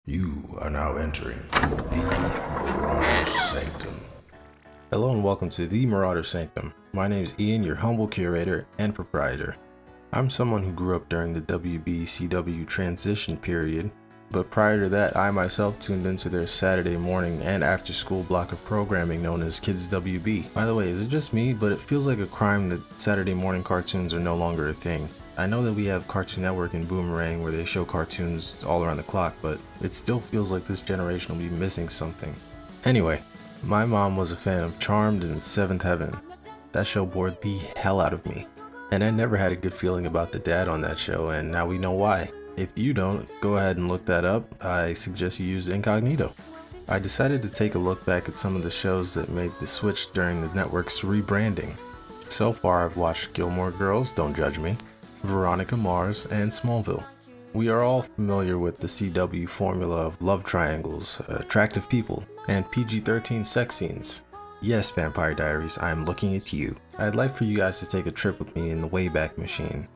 You are now entering the Marauder Sanctum. Hello and welcome to the Marauder Sanctum. My name is Ian, your humble curator and proprietor. I'm someone who grew up during the WBCW transition period, but prior to that, I myself tuned into their Saturday morning and after school block of programming known as Kids WB. By the way, is it just me, but it feels like a crime that Saturday morning cartoons are no longer a thing. I know that we have Cartoon Network and Boomerang where they show cartoons all around the clock, but it still feels like this generation will be missing something. Anyway, my mom was a fan of Charmed and Seventh Heaven. That show bored the hell out of me. And I never had a good feeling about the dad on that show, and now we know why. If you don't, go ahead and look that up. I suggest you use Incognito. I decided to take a look back at some of the shows that made the switch during the network's rebranding. So far I've watched Gilmore Girls, Don't Judge Me, Veronica Mars, and Smallville. We are all familiar with the CW formula of love triangles, attractive people, and PG-13 sex scenes. Yes, Vampire Diaries, I am looking at you. I'd like for you guys to take a trip with me in the Wayback Machine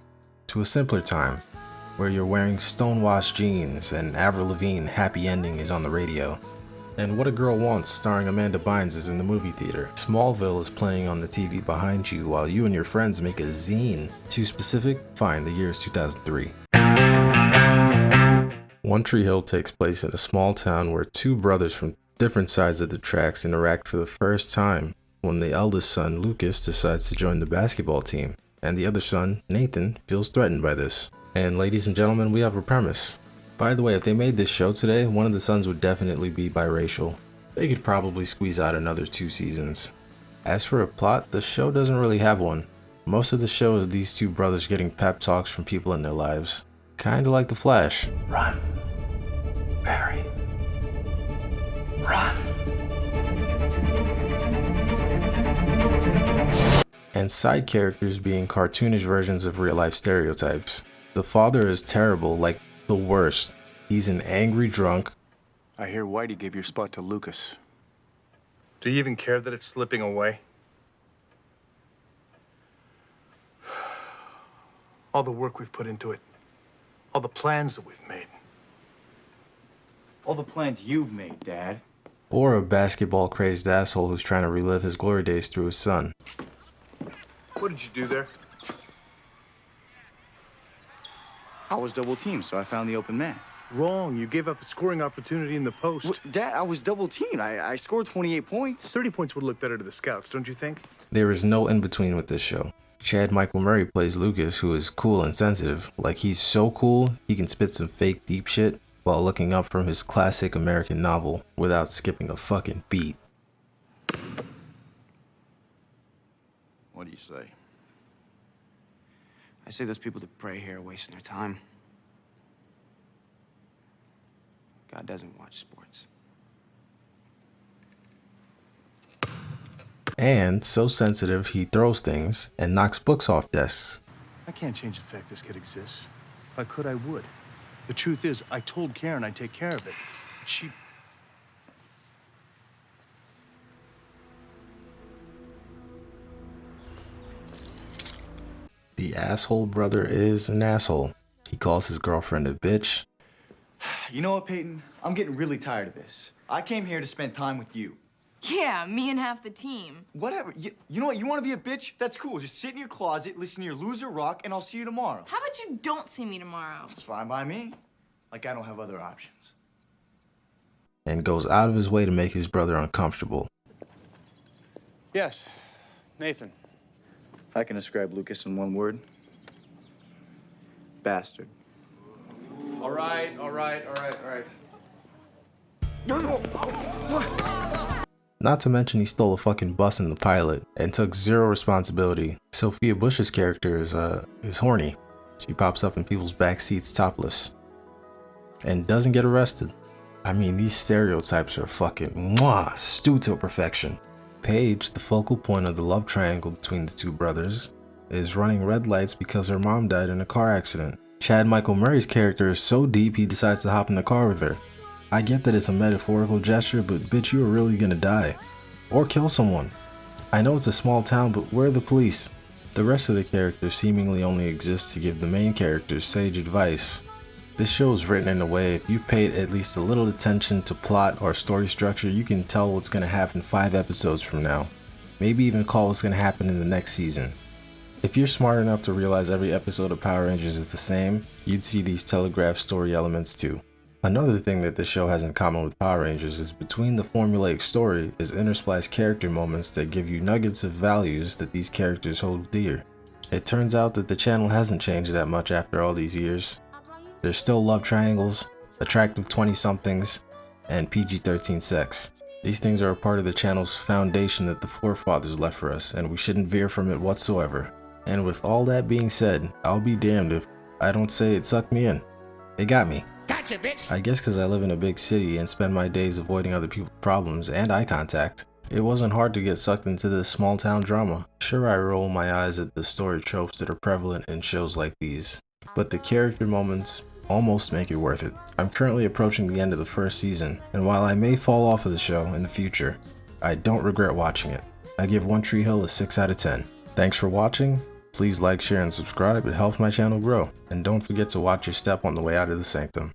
to a simpler time, where you're wearing stonewashed jeans and Avril Lavigne Happy Ending is on the radio. And What a Girl Wants starring Amanda Bynes is in the movie theater. Smallville is playing on the TV behind you while you and your friends make a zine. Too specific? Fine, the year is 2003. One Tree Hill takes place in a small town where two brothers from different sides of the tracks interact for the first time when the eldest son, Lucas, decides to join the basketball team, and the other son, Nathan, feels threatened by this. And ladies and gentlemen, we have a premise. By the way, if they made this show today, one of the sons would definitely be biracial. They could probably squeeze out another 2 seasons. As for a plot, the show doesn't really have one. Most of the show is these two brothers getting pep talks from people in their lives. Kinda like The Flash. Run, Barry. Run. And side characters being cartoonish versions of real life stereotypes. The father is terrible, like the worst. He's an angry drunk. I hear Whitey gave your spot to Lucas. Do you even care that it's slipping away? All the work we've put into it. All the plans that we've made. All the plans you've made, Dad. Or a basketball crazed asshole who's trying to relive his glory days through his son. What did you do there? I was double teamed, so I found the open man. Wrong. You gave up a scoring opportunity in the post. Dad, I was double teamed. I scored 28 points. 30 points would look better to the scouts, don't you think? There is no in-between with this show. Chad Michael Murray plays Lucas, who is cool and sensitive. Like, he's so cool, he can spit some fake deep shit while looking up from his classic American novel without skipping a fucking beat. What do you say? I say those people that pray here are wasting their time. God doesn't watch sports. And so sensitive, he throws things and knocks books off desks. I can't change the fact this kid exists. If I could, I would. The truth is, I told Karen I'd take care of it. But she... The asshole brother is an asshole. He calls his girlfriend a bitch. You know what, Peyton? I'm getting really tired of this. I came here to spend time with you. Yeah, me and half the team. Whatever. You know what? You want to be a bitch? That's cool. Just sit in your closet, listen to your loser rock, and I'll see you tomorrow. How about you don't see me tomorrow? It's fine by me. Like, I don't have other options. And goes out of his way to make his brother uncomfortable. Yes, Nathan. I can describe Lucas in one word. Bastard. All right. Not to mention he stole a fucking bus in the pilot and took zero responsibility. Sophia Bush's character is horny. She pops up in people's back seats topless. And doesn't get arrested. I mean, these stereotypes are fucking stewed to perfection. Paige, the focal point of the love triangle between the two brothers, is running red lights because her mom died in a car accident. Chad Michael Murray's character is so deep he decides to hop in the car with her. I get that it's a metaphorical gesture, but bitch, you are really gonna die. Or kill someone. I know it's a small town, but where are the police? The rest of the characters seemingly only exist to give the main characters sage advice. This show is written in a way if you paid at least a little attention to plot or story structure, you can tell what's going to happen 5 episodes from now. Maybe even call what's going to happen in the next season. If you're smart enough to realize every episode of Power Rangers is the same, you'd see these telegraphed story elements too. Another thing that this show has in common with Power Rangers is between the formulaic story is interspliced character moments that give you nuggets of values that these characters hold dear. It turns out that the channel hasn't changed that much after all these years. There's still love triangles, attractive 20-somethings, and PG-13 sex. These things are a part of the channel's foundation that the forefathers left for us, and we shouldn't veer from it whatsoever. And with all that being said, I'll be damned if I don't say it sucked me in. It got me. Gotcha, bitch! I guess because I live in a big city and spend my days avoiding other people's problems and eye contact, it wasn't hard to get sucked into this small town drama. Sure, I roll my eyes at the story tropes that are prevalent in shows like these, but the character moments almost make it worth it. I'm currently approaching the end of the first season, and while I may fall off of the show in the future, I don't regret watching it. I give One Tree Hill a 6 out of 10. Thanks for watching. Please like, share, and subscribe. It helps my channel grow. And don't forget to watch your step on the way out of the sanctum.